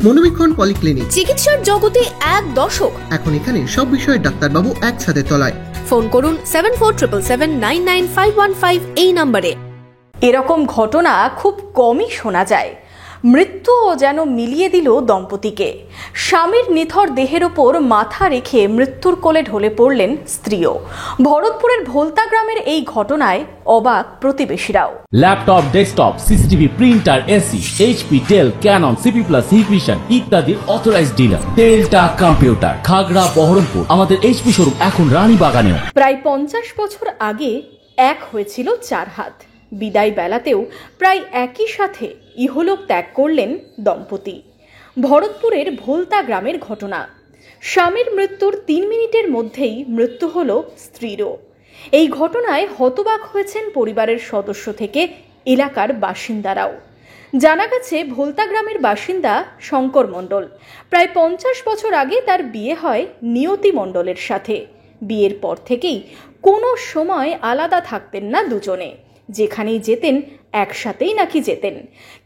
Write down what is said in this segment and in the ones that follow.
মনোবীক্ষণ polyclinic, চিকিৎসার জগতে এক দশক। এখন এখানে সব বিষয়ে ডাক্তারবাবু একসাথে তলায়। ফোন করুন 7477999515 এই নম্বরে। এরকম ঘটনা খুব কমই শোনা যায়। মৃত্যুও যেন মিলিয়ে দিল দম্পতিকে। স্বামীর নিথর দেহের ওপর মাথা রেখে মৃত্যুর কোলে ঢলে পড়লেন স্ত্রীও। ভরতপুরের ভোলতা গ্রামের এই ঘটনায় অবাক প্রতিবেশীরাও। Laptop, desktop, CCTV, printer, AC, HP, Dell, Canon, CP plus, Hikvision ইত্যাদির অথরাইজড ডিলার টেলটা কম্পিউটার, খাগড়া, বহরমপুর। আমাদের এইচপি শোরুম এখন রানীবাগানেও। প্রায় 50 বছর আগে এক হয়েছিল 4 হাত। বিদায় বেলাতেও প্রায় একই সাথে ইহলোক ত্যাগ করলেন দম্পতি। ভরতপুরের ভোলতা গ্রামের ঘটনা। স্বামীর মৃত্যুর 3 মিনিটের মধ্যেই মৃত্যু হলো স্ত্রীরও। এই ঘটনায় হতবাক হয়েছেন পরিবারের সদস্য থেকে এলাকার বাসিন্দারাও। জানা গেছে ভোলতা গ্রামের বাসিন্দা শঙ্কর মণ্ডল। প্রায় 50 বছর আগে তার বিয়ে হয় নিয়তি মণ্ডলের সাথে। বিয়ের পর থেকেই কোনো সময় আলাদা থাকতেন না দুজনে। যেখানেই যেতেন একসাথেই নাকি যেতেন।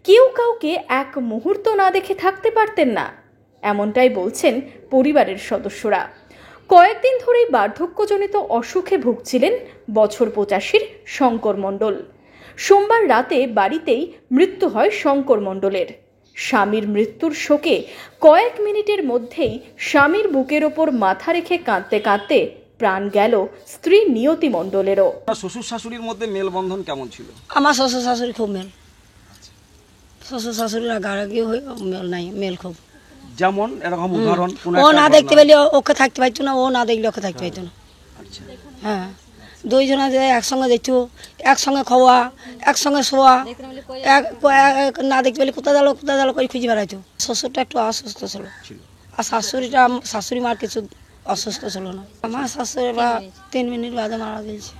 কেউ কাউকে এক মুহূর্ত না দেখে থাকতে পারতেন না, এমনটাই বলছেন পরিবারের সদস্যরা। কয়েকদিন ধরেই বার্ধক্যজনিত অসুখে ভুগছিলেন বছর 85 শঙ্কর মণ্ডল। সোমবার রাতে বাড়িতেই মৃত্যু হয় শঙ্কর মণ্ডলের। স্বামীর মৃত্যুর শোকে কয়েক মিনিটের মধ্যেই স্বামীর বুকের ওপর মাথা রেখে কাঁদতে কাঁদতে প্রাণ গেল স্ত্রী নিয়তি মণ্ডলেরও। শ্বশুর শাশুড়ির মধ্যে মেলবন্ধন কেমন ছিল? আমার শ্বশুর শাশুড়ি খুব মেল। শ্বশুর শাশুড়ির আগারাগি মেল খুব। যেমন এরকম উদাহরণ? ও না দেখতে পেলে ওকে থাকতে পারতো না, ও না দেখলে ওকে থাকতে পারতো না। হ্যাঁ, দুইজনে যে একসঙ্গে দেখতো, একসঙ্গে খাওয়া, একসঙ্গে শোয়া, না দেখতে পেলে কোথায় গেল করে খুঁজে বেড়াইতো। শ্বশুরটা একটু অসুস্থ ছিল, আর শাশুড়ি মার কিছু অসুস্থ ছিল না। আমার শাশুড়ি 3 মিনিট বাদে মারা গেছে।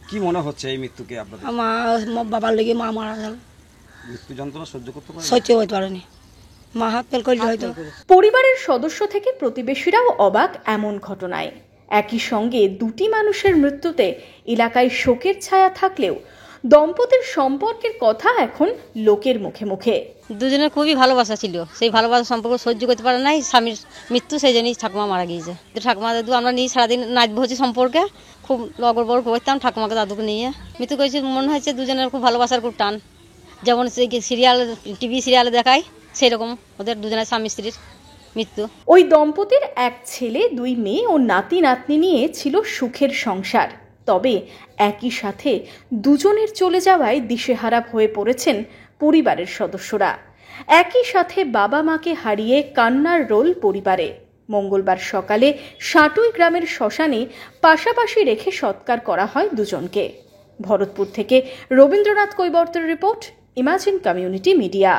কি মনে হচ্ছে এই মৃত্যুকে আপনাদের? আমার বাবার লেগে মা মারা গেল। মৃত্যু যন্ত্রণা সহ্য করতে পারেনি, মা হাত ফেল করলে হয়তো। পরিবারের সদস্য থেকে প্রতিবেশীরাও অবাক এমন ঘটনায়। একই সঙ্গে দুটি মানুষের মৃত্যুতে এলাকায় শোকের ছায়া থাকলেও দম্পতির সম্পর্কের কথা এখন লোকের মুখে মুখে। দুজনের খুবই ভালোবাসা ছিল, সেই ভালোবাসা সম্পর্ক সহ্য করতে পারে নাই স্বামীর মৃত্যু, সেই জন্যই ঠাকুমা মারা গিয়েছে। ঠাকুমা দাদু আমরা নিয়ে সারাদিন নাচ ভোজি সম্পর্কে খুব লগর বড় করতাম ঠাকুমাকে দাদুকে নিয়ে। মৃত্যু করেছে মনে হয়েছে দুজনের খুব ভালোবাসার খুব টান। যেমন সেই সিরিয়াল, টিভি সিরিয়ালে দেখায় সেই রকম ওদের দুজনের স্বামী স্ত্রীর মৃত্যু। ওই দম্পতির এক ছেলে, 2 মেয়ে ও নাতি নাতনি নিয়ে ছিল সুখের সংসার। তবে একই সাথে দুজনের চলে যাওয়ায় দিশেহারা হয়ে পড়েছেন পরিবারের সদস্যরা। একই সাথে বাবা মাকে হারিয়ে কান্নার রোল পরিবারে। মঙ্গলবার সকালে সাটুই গ্রামের শ্মশানে পাশাপাশি রেখে সৎকার করা হয় দুজনকে। ভরতপুর থেকে রবীন্দ্রনাথ কৈবর্তের রিপোর্ট, ইমাজিন কমিউনিটি মিডিয়া।